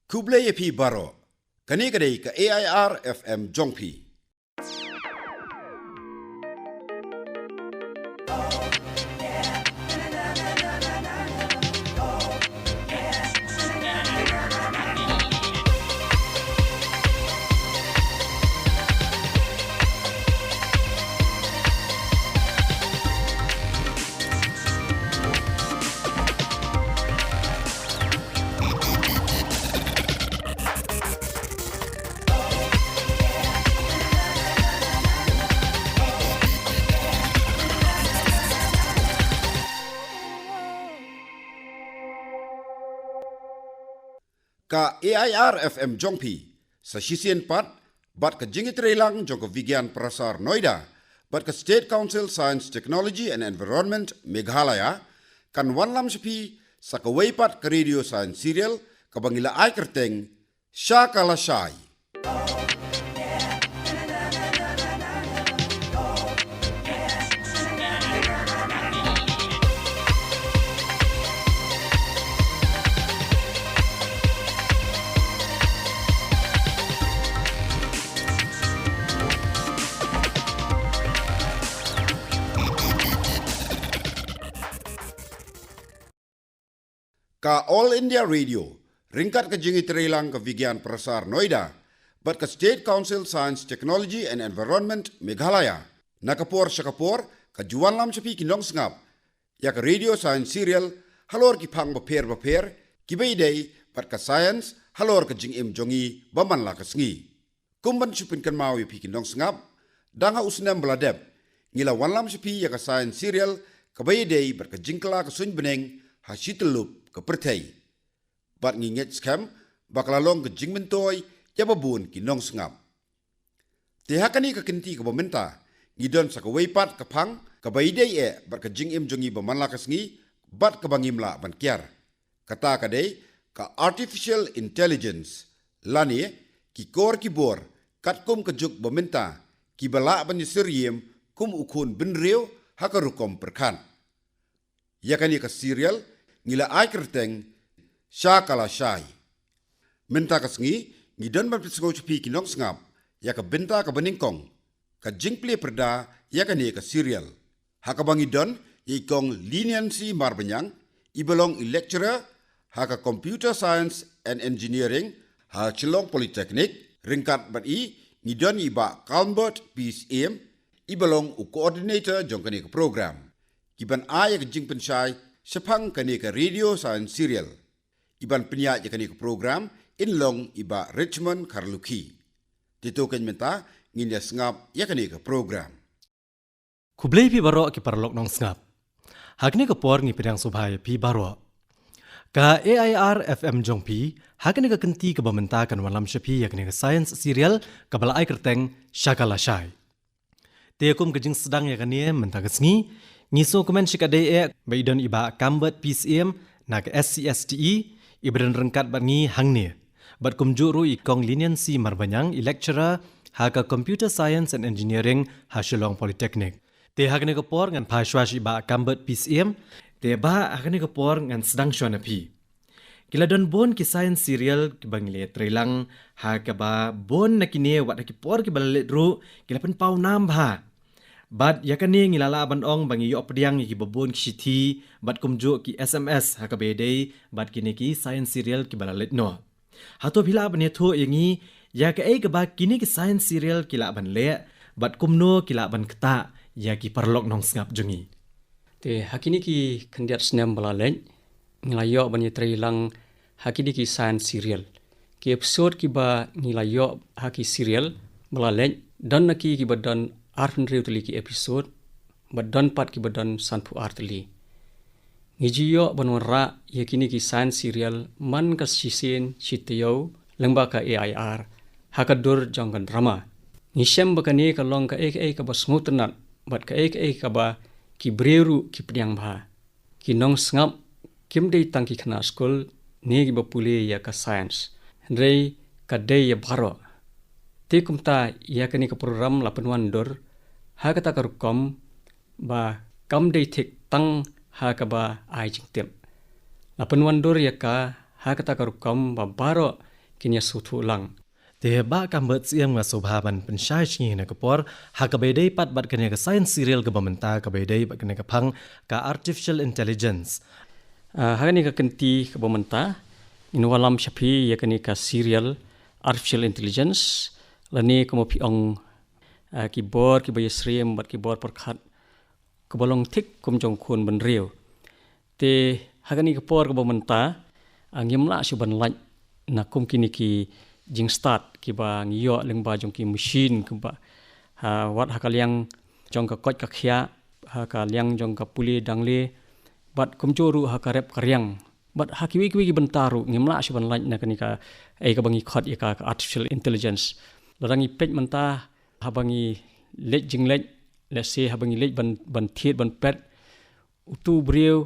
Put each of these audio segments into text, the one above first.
Kublai Pi Baro, kani kadai ka AIR FM Jongpi. Ka AIR FM Jongpi, sa Shisien Pat, bat ka Jingitrelang jong ka Vigyan Prasar Noida, bat ka State Council Science, Technology and Environment Meghalaya, kan wanlam sipi sa kawaypat ka Radio Science Serial, kabangila ay kerteng, Siya Kalashay. Ka All India Radio, ringkat ka Jingitrelang ka Vigyan Prasar Noida, bat ka State Council Science, Technology and Environment Meghalaya, nakapor siya kapor, ka juwanlam siya pi kinong sngap, ya ka Radio Science Serial, halor ki pang baper, kibaiday, bat ka Science, halor ka Jing Jongi, baman la ka sngi. Kumban supin kan mawi pi kinong sngap, danga usnam beladeb, ngila wanlam siya pi ya ka Science Serial, kabaiday, bat ka Jingkala ka sun beneng, hasitelup, kepertai. Bat nginget skam, bakalalong ke jingmentoy, ya babun kinong sengap. Tehakani ke kenti ke pemerintah, ngidon sa kawaipat kapang, kabaidai bat ke jingim jongi bamanla kasngi, bat ke bangimla ban kiar. Kata kadai, ka artificial intelligence, lani, ki kor kibor, katkum kejuk pemerintah, ki balak ban yisiriem, kum ukun benreu, hakarukom perkan. Yakani ke serial, ngila ay kerteng, Siya Kalashay. Minta kasngi, ngidon ban pitsengo chupi kinong sngap, ya ka benta ka beningkong, ka jingple perda, ya ka ni ka serial. Haka bangidon, ikong leniency marbanyang, ibalong lecturer, haka computer science and engineering, ha Chilong Polytechnic, ringkat bat ngidon iba Calmbert PCM, ibalong u coordinator jong kani ka program. Kiban ay ka jingpen syay, sepang kani ka Radio Science Serial. Iban penyak je kani ka program, inlong iba Richmond Karluki. Titokan minta, nginya sengap ya kani ka program. Kublai pi baro ki parlok nong sengap. Hakni ka por ngi pedang subhai pi baro. Ka AIR FM Jongpi, hakni ka kenti ka bamentakan walam syapi ya kani ka Science Serial, ka bala ay kerteng Siya Kalashay. Tekum ka jing sedang ya kani menta kesngi, ngiso komen sikadai baidon iba Calmbert PCM na ke SCSTE ibran rengkat bangi hangni bat kumjuru ikong leniency marbanyang lecturer ha ka computer science and engineering ha Shillong Polytechnic te hakne ko por ngan phashwash iba Calmbert PCM te ba hakne ko por ngan sedang shonapi kila don bon ki science serial ki bangle trelang ha ka ba bon nakine wat ki por ki balet ru kila pen pau nam ba Bad yakani ngilala ban ong bangi yo pediang ki babon ki shiti bad kumjo ki SMS hakabedei bad kini ki science serial ki balalet no. Hato bila ban tho yangi ya ka ai ka ba kini ki science serial ki la ban le bad kumno ki la ban kta ya ki parlok nong sngap jongi. Te hakini ki kandiat snam balalen ngilayo ban yetrilang hakini ki science serial. Ki episode ki ba ngilayo haki serial balalen dan naki ki badan Arfenriu tali ki episode, badan pat ki badan sanpu artali. Ngijiyo banwara yakini ki science serial man ka sisen chitayo lengba ka AIR hakadur jangkan drama. Ngisem bakane ka long ka ek ka basmutenat bat ka ek ka ba ki breru ki pediang ba. Ki nong sngap kim dei tangki khana school ne ki bapule ya ka science. Rei ka dei ya baro. Te kumta yakani ka program lapanwan dor ha kata karukom ba kam dei thik tang ha ka ba ai jingtem lapanwan dor ya ka ha kata karukom ba baro kinya sutu lang. Te ba kam bet siam nga sobhaban pensyai chingi na kapor ha ka bedai pat bat kanya ka science serial ka bamenta ka bedai bat kanya ka phang ka artificial intelligence. Hagani ka kenti ka bamenta inwalam syapi ya kani ka serial artificial intelligence lani ko mo piong keyboard ki bayasrim bat keyboard perkhat kebolong tik kum jong kun ban riu. Te hagani ka por ka bamenta ngimla suban laj na kum kini ki jing start ki ba ngiyo lengba jong ki machine ki ba wat hakaliang jong ka kot ka khia hakaliang jong ka puli dangle bat kumjoru hakarep karyang bat hakiwi ki bentaru ngimla siban laj na kanika ka bangi khot ya ka artificial intelligence larangi pej menta habangi lej jing lej let's say habangi lej ban thiet ban pet utu brieu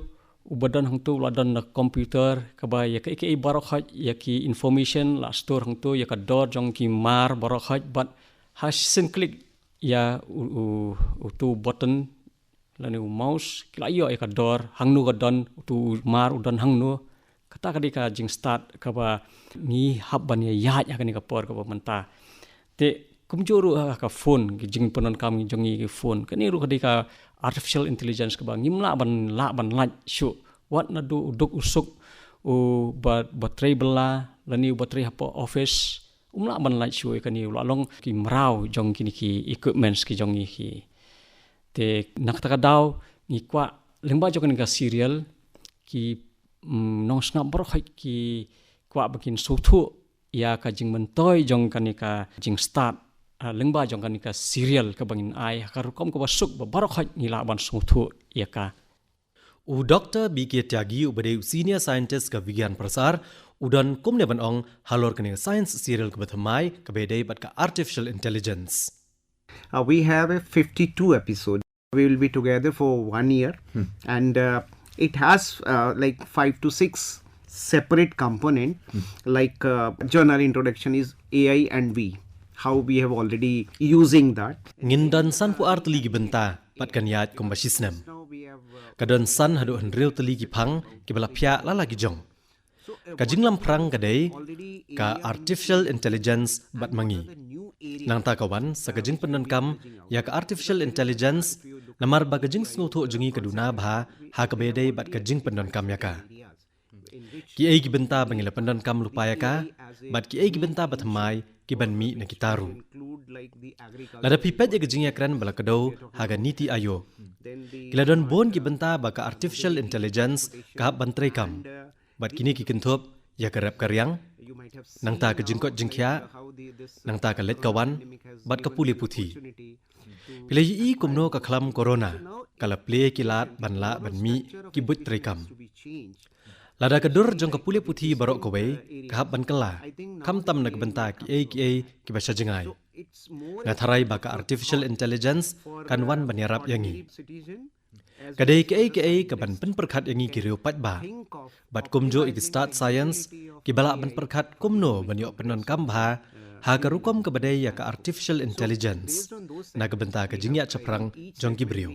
ubadan hang tu ladan na komputer kaba ya ka barok haj ya ki information la store hang tu ya ka dot jong ki mar barok haj but hasin click ya utu button la ni mouse kila yo ya ka dor hang nu ka don utu mar udan hang nu kata kadika jing start kaba ni habban ya ya ka ni ka por kaba menta te kumjuru ka phone ki jing penon kam jongi ki phone kani ru kadika artificial intelligence kaba ngimla ban laj shu wat na du uduk usuk baterai bela lani baterai hapo office umla ban laj shu kani long ki mrau jong kini ki equipments ki jongi ki te nak takadaw ni kwa lengba jong ka serial ki nong snap bro ki kwa bakin sutu ya ka jing mentoy jong kanika jing start lengba jong kanika serial ka bangin ai ka rukom ka basuk barok ni la ban sutu ya ka U Dr. B.K. Tyagi ubade senior scientist ka Vigyan Prasar udan kumne ban ong halor kani science serial ka bathamai ka bedai bat ka artificial intelligence. We have a 52 episode. We will be together for 1 year and it has like 5 to 6 separate component like journal introduction is AI and we. How we have already using that. Ngindan san pu art ligi benta pat kan yat kumbasisnem. Kadon san hadu henril teli ki phang ki bala phya la lagi jong. Ka jinglam prang kadai ka artificial intelligence bat mangi. Nang ta kawan sa kajing penankam ya ka artificial intelligence namar ba kajing snuthu jungi kaduna bha ha ka bedai bat kajing penankam ya ka. Ki ai ki benta bangila penankam lupaya ka bat ki ai ki benta bathamai ki ban mi na kitaru. Lada pipet ya kajing ya kran bala kadau haga niti ayo. Kiladon bon ki benta baka artificial intelligence ka bantrai kam. Bat kini ki kenthop ya karap karyang nang ta ka jingkot jingkhya nang ta ka let kawan bat ka puli puthi. Pilai i kumno ka khlam corona kala play kilat banla banmi ki but trekam. Lada kadur jong ka puli puthi barok kowe ka ban kala kam tam na benta ki ki basha jengai. Na tharai baka artificial intelligence kan wan banyarap yangi. Kadai ke ka ban pen perkhat yangi ki riu pat ba. Bat kumjo ik start science ki bala ban perkhat kumno banyo penon kam bha ha ka rukom ka badai ya ka artificial intelligence. Na ka benta ka jingya chaprang jong ki briu.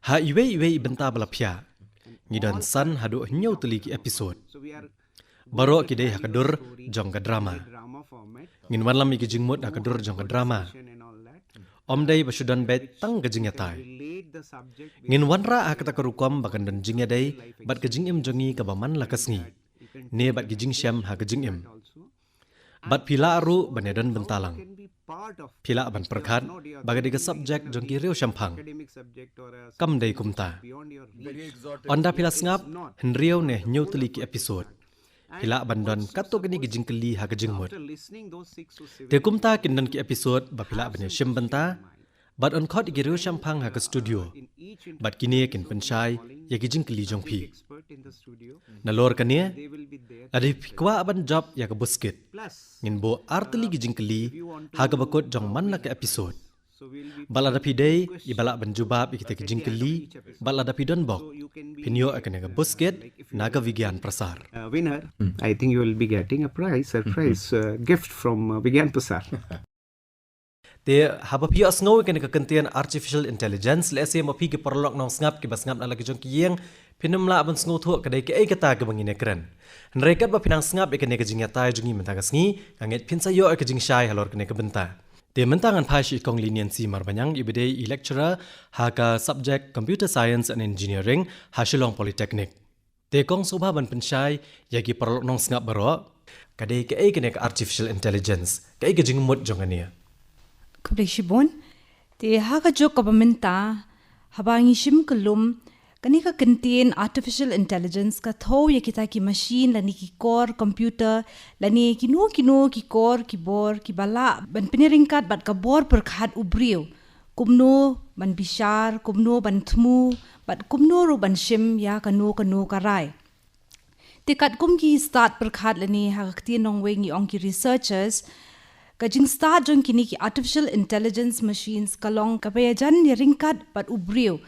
Ha iwe benta bala phya. Ngidan san hadu nyau teli ki episode. Baro ki dei hakadur jong ka drama. Ngin wan lam ki jingmut hakadur jong ka drama. Om dei basudan bet tang ka jingya tai. Ngin wan ra akata ka rukom bakan dan jingya dei bat ka jingim jongi ka baman lakasngi. Ne bat ki jing syam ha ka jingim. Bat pila aru banedan bentalang. Pila ban perkhat bagadi ka subject jong ki riu syampang. Kam dei kumta. Onda pila ngap henriu ne nyau teli ki episode. Pila bandon kato kini ki jingkeli ha ka jingmut. Te kumta kindan ki episode ba pila ban syam benta. Bat on khot ki riu syampang ha ka studio. Bat kini kin pensyai ya ki jingkeli jong pi. Nalor kania ada pikwa aban job ya ka buskit. Ngin bo arteli ki jingkeli ha ka bakot jong man la ka episode. Bala da pidei i bala ban jubab ikita ki jingkeli bala da pidon bok. Pinyo akan ka buskit naga Vigyan Prasar. Winner, I think you will be getting a surprise gift from Vigyan Prasar. Te haba pio asngaw kan ka kentian artificial intelligence le se mo pi ki porlok nong snap ki basngap na lagi jong ki yeng Pinam la ban sngo thu kadai ke ai kata ke bangine kren. Rekat ba pinang sngap ikene ke jing yatai jungi menta ka sngi kanget pinsa yo ke jing shai halor kene ke benta. Te mentangan phashi kong leniency marbanyang ibede lecturer ha ka subject computer science and engineering ha Shillong Polytechnic. Te kong sobha ban penshai yagi perlok nong sngap baro kadai ke ai kene ke artificial intelligence ke ai ke jing mut jongania. Kublishibon te haga jok kabamenta habangi shim kulum kani ka contain artificial intelligence ka tho ye kita ki machine lani ki core computer lani ki no ki core ki bor ki bala ban piniringkat bat ka bor per khat ubriu kumno ban bishar kumno ban thmu bat kumno ro ban shim ya kanu ka rai tikat kum ki start per khat lani ha ti nong wengi ong ki researchers kajing start jong kini ki artificial intelligence machines kalong kapayajan ni ringkat bat ubriu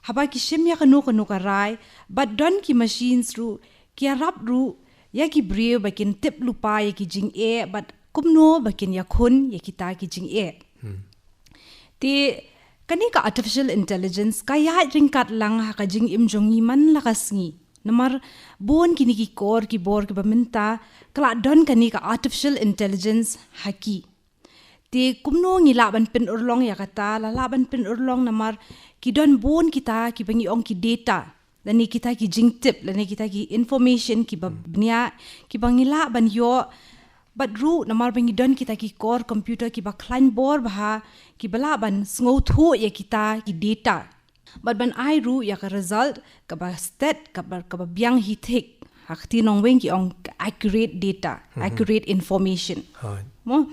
haba ki shimya kanu ka rai but don ki machines ru ki rap ru ya ki breu bakin tip lupa ya ki jing e but kumno bakin ya khun ya ki ta ki jing e ti kani ka artificial intelligence ka ya ringkat lang ha ka jing im jongi man lakasngi namar bon kini ki core ki bor ki baminta kala don kani ka artificial intelligence haki ti kumno ngila ban pin urlong ya kata lala ban pin urlong namar ki don bon kita ki bangi ong ki data lani kita ki jing tip lani kita ki information ki babnya ki bangila ban yo badru namar bangi don kita ki core computer ki ba klan bor bah ki bala ban sngo thu ya kita ki data but ban ai ru ya ka result ka ba stat ka ba biang hitek hakti nong weng ki ong accurate data accurate information mo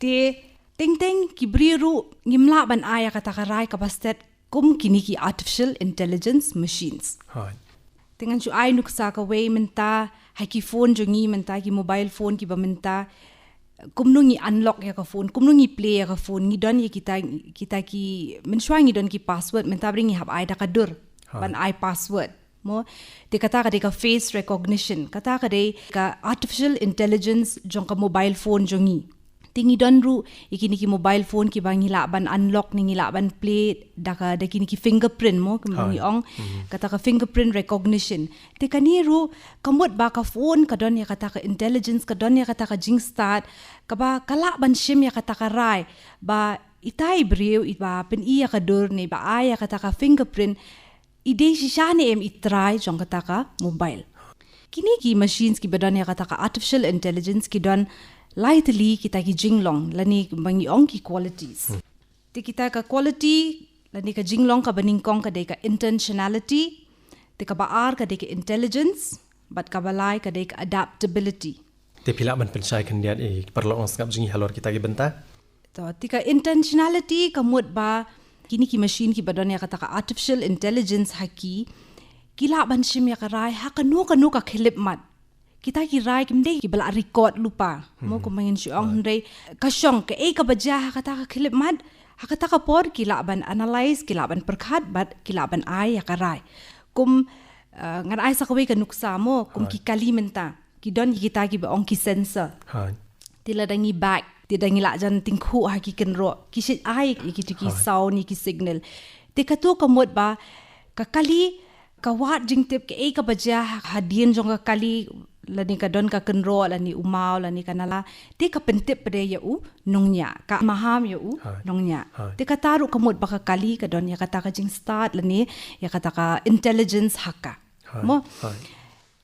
te ting ki briru ngimla ban aya kata karai ka bastet kum kini ki artificial intelligence machines dengan chu ai nuksa ka way menta haki phone jongi menta ki mobile phone ki ba menta kumnungi unlock ya ka phone kumnungi play ya ka phone ngi don ya kita ki menshwangi don ki password menta bringi hab ai da ka dur ban ai password mo te kata ka face recognition kata ka artificial intelligence jong ka mobile phone jongi tingi don ru ikini ki mobile phone ki bangila ban unlock ni ngila ban play daka kini ki fingerprint mo kami ong kata ka fingerprint recognition te kani ru kamot ba ka phone ka don ya kata ka intelligence ka don ya kata ka jing start ka ba kala ban shim ya kata ka rai ba itai breu iba pen iya ka dur ni ba aya kata ka fingerprint ide shishane em itrai jong kata ka mobile kini ki machines ki badon ya kata ka artificial intelligence ki don lightly kita ki jinglong lani bangi ong ki qualities ti kita ka quality lani ka jinglong ka baningkong ka de ka intentionality ti ka baar ka de ka intelligence but ka balai ka de ka adaptability te pila man pensai kan dia perlu ong skap jingi halor kita ki benta to ti ka intentionality ka mut ba kini ki machine ki badon ya kata ka artificial intelligence haki kila ban shim ya ka rai ha ka no ka khilip mat kita ki rai kimde ki bala record lupa mo ko mangin siong hundai ka syong ke ka baja kata ka klip mad kata ka por ki laban analyze ki laban perkhat bat ki laban ai ya ka rai kum ngan ai sa kawe ka nuksa mo kum ki kalimenta ki don kita ki ba ong ki sensor tila dangi back ti dangi la jan tingkhu ha ki kenro ki sit ai ki sound ni ki signal te ka to ka mod ba ka kali ka wat jing tip ke ka baja hadien jong ka kali lani ka don ka kenro lani umau lani kanala te ka pentip pade ya u nongnya ka maham ya u nongnya te ka taru kamot baka kali ka don ya kata ka jing start lani ya kata ka intelligence hakka mo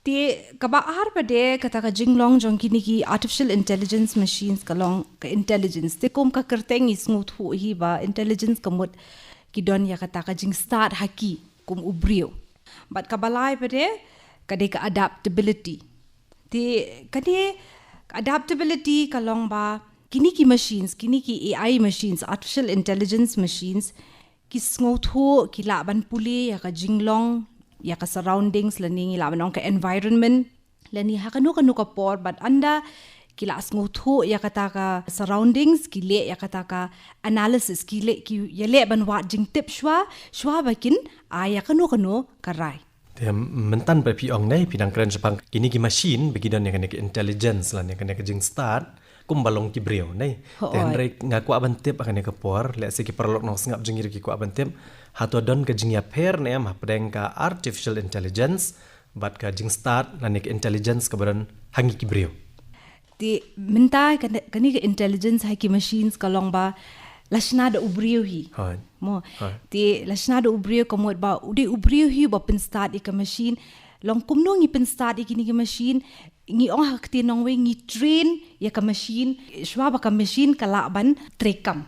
te ka baar pade kata ka jing long jong kini ki artificial intelligence machines ka long ka intelligence te kom ka kerteng is ngut hu hi ba intelligence kamot ki don ya kata ka jing start haki kum ubrio but ka balai pade ka de ka adaptability ti kani adaptability kalong ba kini ki machines kini ki AI machines artificial intelligence machines ki sngoto ki laban puli ya ka jinglong ya ka surroundings lani laban ong ka environment lani ha kanu ka por but anda ki la sngoto ya kata ka surroundings ki le ya kata ka analysis ki le ki ya le ban wa jing tip shwa bakin aya kanu ka rai te mentan pa pi ong nei pinang kren sepang kini ki machine bagi don yang kena intelligence lan yang kena jing start kumbalong ki brio nei te handrai ngaku abantip akan ke por le se ki perlok nong sngap jengir ki ku abantip hato don ke jingya per ne am hapdeng ka artificial intelligence bat ka jing start lanik intelligence kabaran hangi ki brio ti minta kani ke intelligence hai ki machines kalong ba lashna da ubrio hi hai mo ti lashna da ubrio komod ba udi ubrio hi ba pen start ik machine long kumno ngi pen start ik ni machine ngi ong hakti nong we ngi train ya ka machine shwa ba ka machine kala ban trekam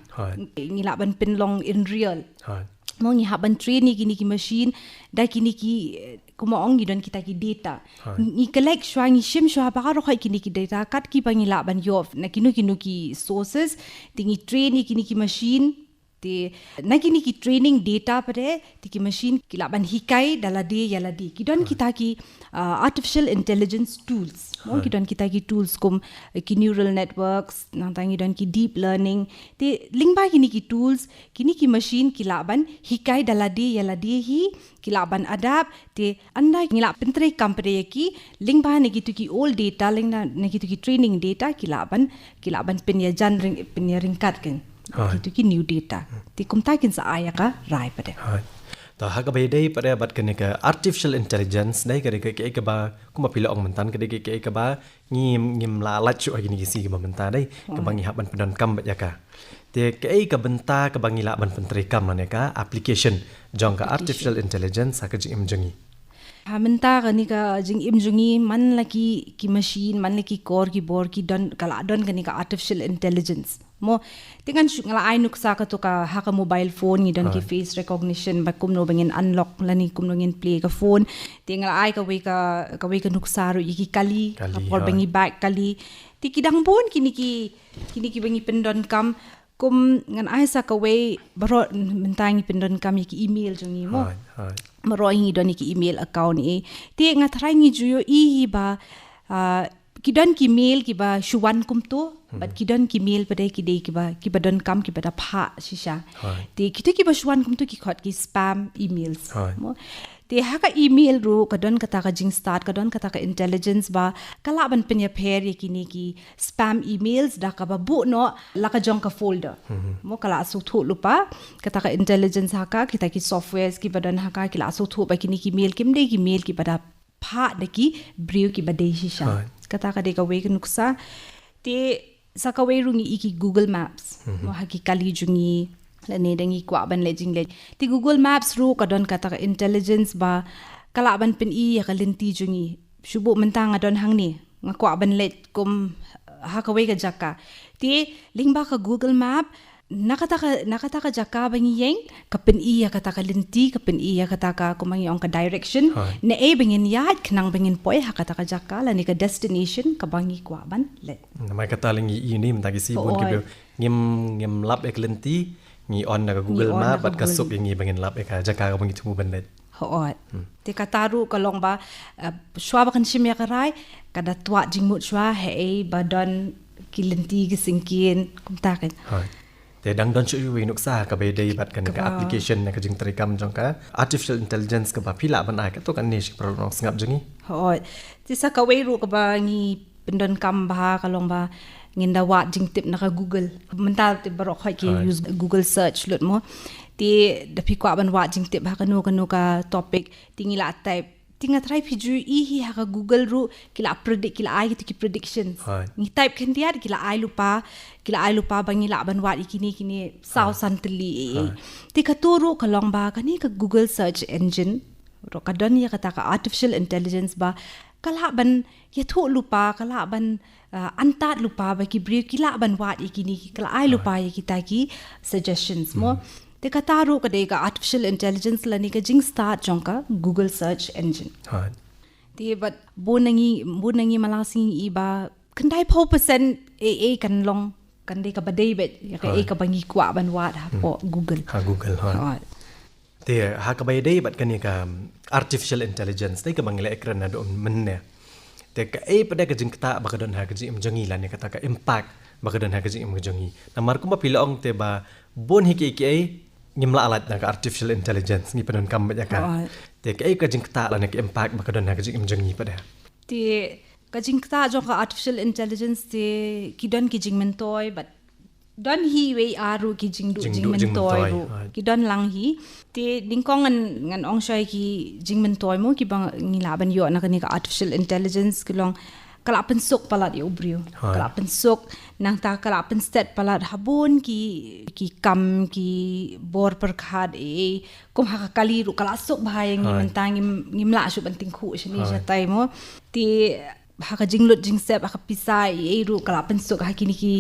ngi la ban pen long in real hai mo ngi haban train ni ki machine da kini ki kuma ong ngi don kita ki data ngi collect shwa ngi shim shwa ba ro khai kini ki data kat ki ba ngi la ban yof na kinu ki sources tingi train ni kini ki machine ti na kini ki training data pare ti ki machine ki la ban hikai dala de yala di ki don kita ki artificial intelligence tools mo ki don kita ki tools kum ki neural networks nang tangi don ki deep learning ti lingba kini ki tools kini ki machine ki la ban hikai dala de yala di hi ki la ban adapt ti anda ngila pentre company ki lingba ne ki tu ki old data lingna ne ki tu ki training data ki la ban pen ya jan pen ya ringkat kan itu ki new data ti kumta kin sa aya ka rai pade to ha ka dei pada bat kene ka artificial intelligence dai ka ke ba kuma pila ong mentan ke ke ba ngim la la chu agini si ka menta dai ka bangi haban pedan kam ba ka te ke benta ka bangi la ban pentri kam ne ka application jong ka artificial intelligence ha ka jim jongi ha menta ka ni ka jing im jungi man laki ki machine man laki core ki board ki don kala don ka ni ka artificial intelligence mo tingan ngala ay nuksa ka to ka ha ka mobile phone ni don ki face recognition ba kum no bangin unlock lani kum no ngin play ka phone tingala ay ka we ka nuksa ro yiki kali por bangi back kali ti kidang bon kini ki bangi pendon kam kum ngan ay sa ka we baro mentangi pendon kam yiki email jungi mo maro ngi don ki email account ni ti ngatrai ngi juyo i ba kidan ki mail ki ba shuwan kum to but kidan ki mail pada ki de ki ba don kam ki pada pha shisha te kita ki ba shuwan kum to ki khot ki spam emails mo te ha ka email ro ka don kata ka jing start ka don kata ka intelligence ba kala ban penya pher ki ni ki spam emails da ka ba bu no la ka jong ka folder mo kala so thu lupa kata ka intelligence ha ka kita ki softwares ki ba don ha ka ki la so thu ba ki ni ki mail ki pada pha de ki brio ki ba de shisha kata ka de ka we nuksa te sa ka we rungi iki Google Maps mo haki kali jungi la ne dangi kwa ban le jing le ti Google Maps ru ka don kata ka intelligence ba kala ban pen i ya ka lenti jungi shubu mentang adon hang ni nga kwa ban le kum ha ka we ka jaka ti lingba ka Google Map nakata ka jaka bangi yeng kapen iya kata ka lenti kapen iya kata ka kumangi ong ka direction na e bangin yat kanang bangin poy ha kata ka jaka la ni ka destination ka bangi kwa ban le namai kata lingi ini mentagi si bon ke ngim lap ek lenti ngi on na ka Google Map bat ka sup ngi bangin lap ek jaka ka bangi tumu ban le hoot te kataru kalong ba shwa ba kan shimya karai kada twa jingmut shwa he ba don kilenti gisingkin kumtaken te dang don chu we nuksa ka be dei bat kan ka application na ka jing trikam jong ka artificial intelligence ka ba pila ban ai ka to kan ni shi pro nok ngap jingi hoy ti sa ka we ru ka ba ngi pendon kam ba kalong ba nginda wa jing tip na ka Google mental te baro khoi ki use Google search lut mo ti da pi kwa ban wa jing tip ha kanu ka topic tingila type tinga try piju i hi ha ka Google ru kila predict kila ai ki predictions ni type kan dia kila ai lupa bangi la ban wa kini sau santli ti ka turu kalong ba kani ka Google search engine ro ka don ya kata ka artificial intelligence ba kala ban ya thu lupa kala ban antat lupa ba ki brief kila ban wa kini kala ai lupa ya kita ki suggestions mo te kataru ka de ka artificial intelligence la ni ka jing start jong ka Google search engine te but bonangi malasing iba kandai 4% AA kan long kan de ka badai bet ya ka ka bangi kwa ban wat ha po Google te ha ka bai dei bat kan ni ka artificial intelligence te ka bangila ekran na do menne te ka pada ka jing kata ba ka don ha ka jing jongi la ni kata ka impact ba ka don ha ka jing jongi namar ko mapila ong te ba bon hiki ngimla alat na ka artificial intelligence ngi panon kam ba ka te ka jing kata la ni ka impact ba ka don ha ka jing jongi pada ti kajing ta jo ka artificial intelligence te ki don ki jing mentoy but don hi we aru ki jing du jing mentoy ru ki don lang hi te dingkong ngan ong shai ki jing mentoy mo ki bang ngila ban yo na ka artificial intelligence ki long kala pensuk palat ya ubrio kala pensuk nang ta kala penstet palat habun ki kam ki bor perkhad kum ha kali ru kala sok bahaya ngi mentang ngimla shu banting khu shini jatai mo ti ha jinglut jingsep ha pisai ru kala pensuk ha kini ki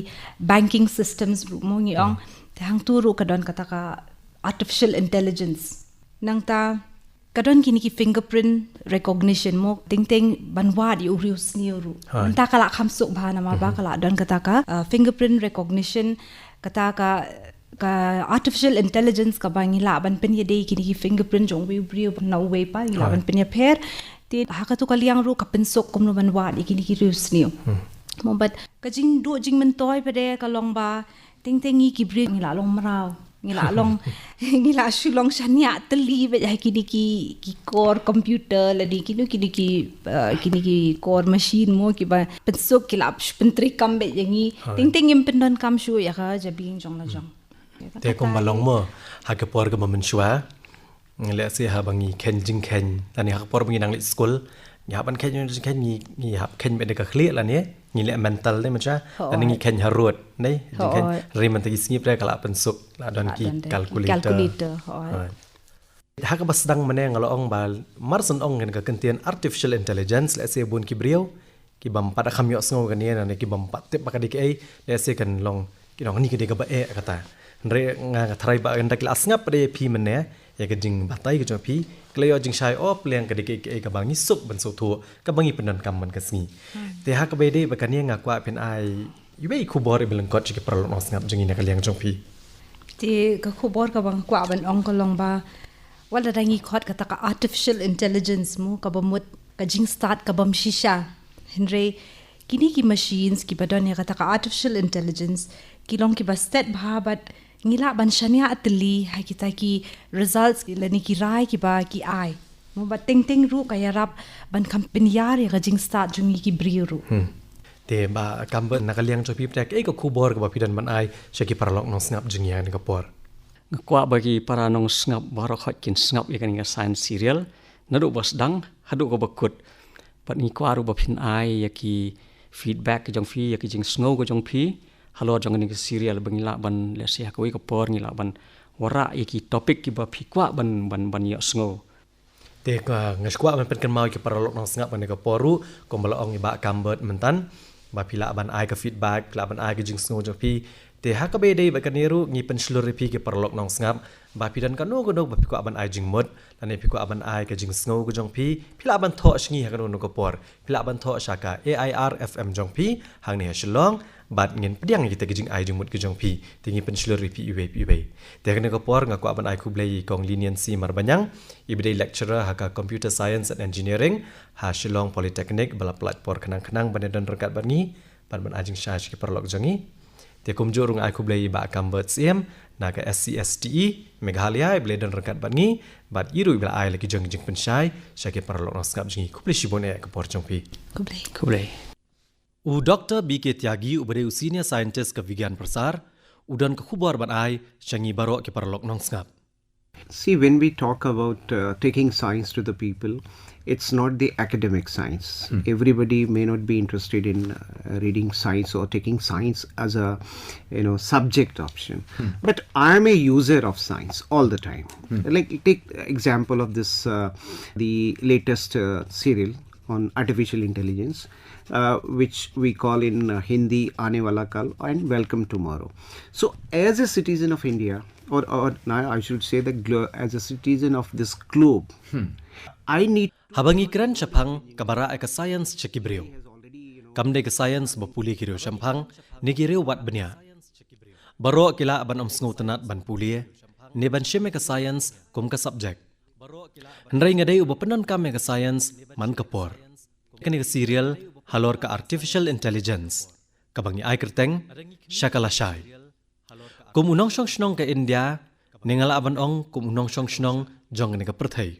banking systems ru mo ngi ong te hang tu ru kadon kata ka artificial intelligence nang ta kadon kini ki fingerprint recognition mo ting banwad yu rius niuru anta kala khamsuk bhana ma ba kala don kata ka fingerprint recognition kata ka artificial intelligence ka bangila ban pen ye dei kini ki fingerprint jong we brio na we pa ila ban pen ye pher ti ha ka tu kaliang ru ka pensok kum no banwad kini ki rius niu mo bat ka jing do jing men toy pade ka long ba ting ngi ki brio ngila long marau ngila shulong shania teli be kini ki core computer ladi kini ki core machine mo ki ba pensok ki lap pentri kam be yangi ting im pendon kam shu ya ka jabing jong la jong te kum balong mo ha ke por ga man shwa le se ha bangi ken jing ken tani ha por bangi nang le school ni ha ban ken jing ken ni ha ken be de ka khli la ne ni le mental de macha tani ni ken harut nei jing ken ri man tagi sngi pre kala pensuk la don ki calculator ha ka basdang mane ngalo ong bal marson ong ngen ka kentian artificial intelligence le se bun ki brio ki bam pada kham yo sngo kan ne ki bam pat te pakadi ke le se kan long ki long ni ke de ka ba kata re nga thrai ba kan dak las ngap de pi mane ya ke jing batai ke jo pi kleyo jing shai op leng ke de ke ka bangi sup ban so thu ka bangi penan kam man ka sngi te ha ka be de ba kan nga kwa pen ai yu be khu bor belang kot ke parlo nos ngap jing ina ka leng jong pi te ka khu bor ka bang kwa ban ong ka long ba wala rangi khot ka ta ka artificial intelligence mo ka bamut ka jing start ka bam shisha henry kini ki machines ki badon ya ka ta ka artificial intelligence ki long ki ba stat bha but ngila ban shania atli ha kita ki results ki lani ki rai ki ba ki ai mo ba ting ru ka yarap ban company yar ya jing start jungi ki briru te ba kamber nakaliang chopi ptek ko khubor ka ba pidan man ai shaki paralok no snap jingya ni ka por ngakwa bagi para nong snap baro khot kin snap ya kan science serial nadu bos dang hadu ko bakut pat ni kwa ru ba phin ai ya ki feedback jong fi ya ki jing snow ko jong phi halo jong ni serial bangila ban le sia ko ko por ngila ban wara ya ki topic ki ba phi kwa ban ya snow te ka ngskwa man pen kan mau ki paralok no snap ban ka poru ko mala ong ba kamber mentan ba pila ban ai ka feedback la ban ai ka jing snow jong phi te ha ka be dei ba kan niru ngi pen slur pi ki paralok no snap ba pidan kan no ko ba phi ko ban ai jing mod lan phi ko ban ai ka jing snow ko jong phi pila ban tho sngi ha kan no ko por pila ban tho shaka AIR FM jong phi hang ne shlong bat ngin pediang kita ke jing ai jing mod ke jong pi tingi pen slur pi ube te kan ko por nga ko ban ai ku blai kong leniency mar banyang ibdei lecturer ha ka computer science and engineering ha Shillong Polytechnic bala plat por kanang banedan rekat bangi ban ajing shaj ke perlok jangi te kumjurung ai ku blai ba kambert cm na ka SCSTE Meghalaya blai dan rekat bangi bat iru bala ai lagi jang pen shai shake perlok no skap jangi ku blai shibone ke por jong pi ku blai u Dr. BK Tyagi ubere senior scientist ke Vigyan Prasar udan ke khubor ban ai changi baro ke parlok nong skap. See, when we talk about taking science to the people, it's not the academic science. Everybody may not be interested in reading science or taking science as a subject option. But I am a user of science all the time. Like take example of this the latest serial on artificial intelligence, which we call in Hindi Aane Wala Kal and Welcome Tomorrow. So as a citizen of India, or now I should say as a citizen of this globe, I need habangi kran chaphang kabara ka science chekibreu kamde ka science bapuli kiro champang nigireu wat benya baro kila ban omsngu tanat ban pulie ne ban sheme ka science kum ka subject nrai ngadei ubapanan kam ka science man ka por kani ka serial halor ka artificial intelligence kabangi ai kerteng shakala shai kum unong shong shnong ka India ningala ban ong kum unong shong shnong jong ne ka perthai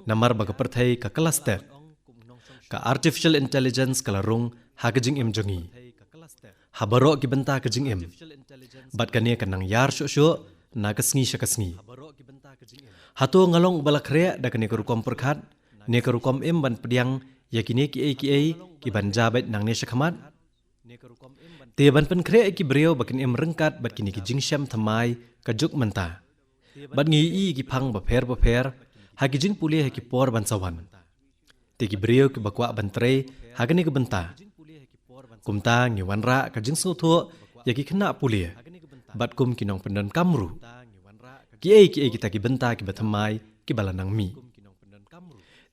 namar ba ka perthai ka cluster ka artificial intelligence kalarung ha kajing em jongi habaro ki benta kajing em bat kania kanang yar syo na kasngi syakasngi hato ngalong balakre da kani kerukom perkhat ne kerukom em ban pediang yakini ki ban jabet nang ne syakhamat te ban pen kre ki brio bakin em rengkat bat kini ki jingsyam thamai kajuk menta bat ngi i ki phang ba pher ha ki jing puli ha ki por ban sawan te ki brio ki bakwa ban tre ha kani ke benta kumta ngi wanra ka jing so tho yaki khna puli bat kum kinong pendan kamru ki kita ki benta ki bathamai ki balanang mi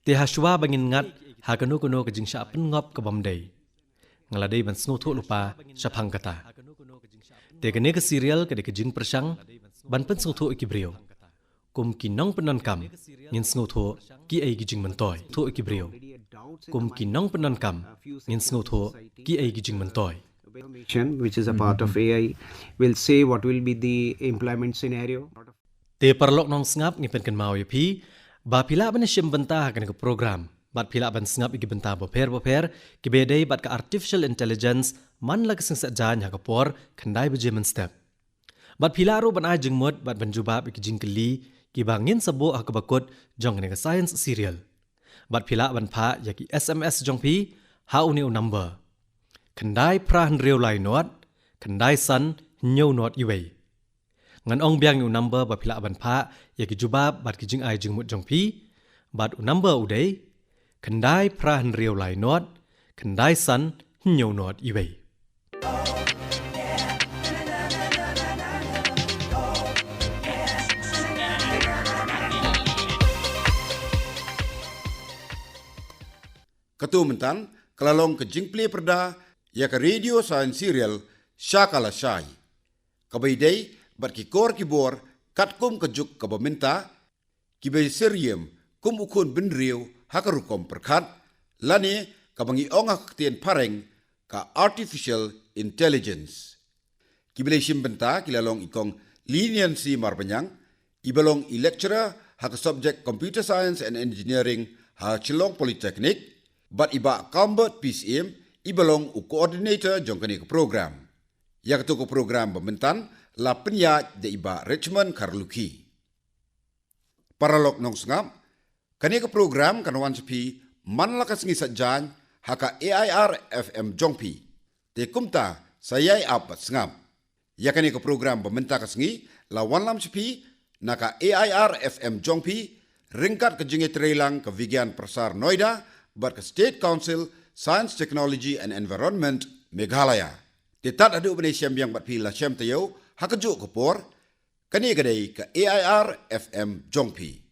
te haswa bangin ngat ha kanu ka jing sha pen ngop ka bamdei ngaladei ban sno tho lupa shaphang kata te kane ka serial ka de ka jing persang ban pen sno tho ki brio kum kinong penan kam ngin sno tho ki ki jing mantoy tho ki brio kum kinong penan kam ngin sno tho ki ki jing mantoy which is a part of AI will say what will be the employment scenario. Te parlok nong sngap ngi pen kan mau yapi ba pila ban shim benta kan ke program bat pila ban sngap iki benta bo pher ki bedai bat ka artificial intelligence man lag sing sa jan ha ka por khandai be jemen step bat pila ro ban a jingmot bat ban jubab iki jingkeli ki bangin sabo ha ka bakot jong ne ka science serial bat pila ban pha yaki SMS jong pi ha uni number khandai prahan real lai not khandai san nyau not iwei ngan ong biang nu number ba phila ban pha yaki jubab bat ki jing ai jing mut jong pi bat u number u dei khandai prahan real lai not khandai san nyau not iwei Katu mentan kelalong ke jingple perda ya ke radio science serial Syakala Syai. Kabai day bat ki kor ki bor kat kum kejuk ke peminta ki bay serium kum ukun benriu hakarukom perkat lani kabangi ongak tien pareng ka artificial intelligence. Ki bilay simbenta kilalong ikong leniency marbanyang ibalong i lecturer hak subject computer science and engineering ha Chilong Polytechnic bat iba Kambot PCM ibalong u coordinator jongkani ke program. Ya ketu ke program pementan la penyat de iba Richmond Karluki. Paralog nong sengap, kani ke program kanwan sepi man lakas ngi sajan haka AIR FM jongpi. Te kumta sayai apat sengap. Ya kani ke program pementak sengi la wanlam sepi naka AIR FM jongpi ringkat ke jengi terelang ke Vigian Prasar Noida bat ke State Council Science, Technology and Environment Meghalaya. Tetat adu bani syam yang bat pila syam tayo hakajuk ke por kani gadai ke AIR FM jongpi.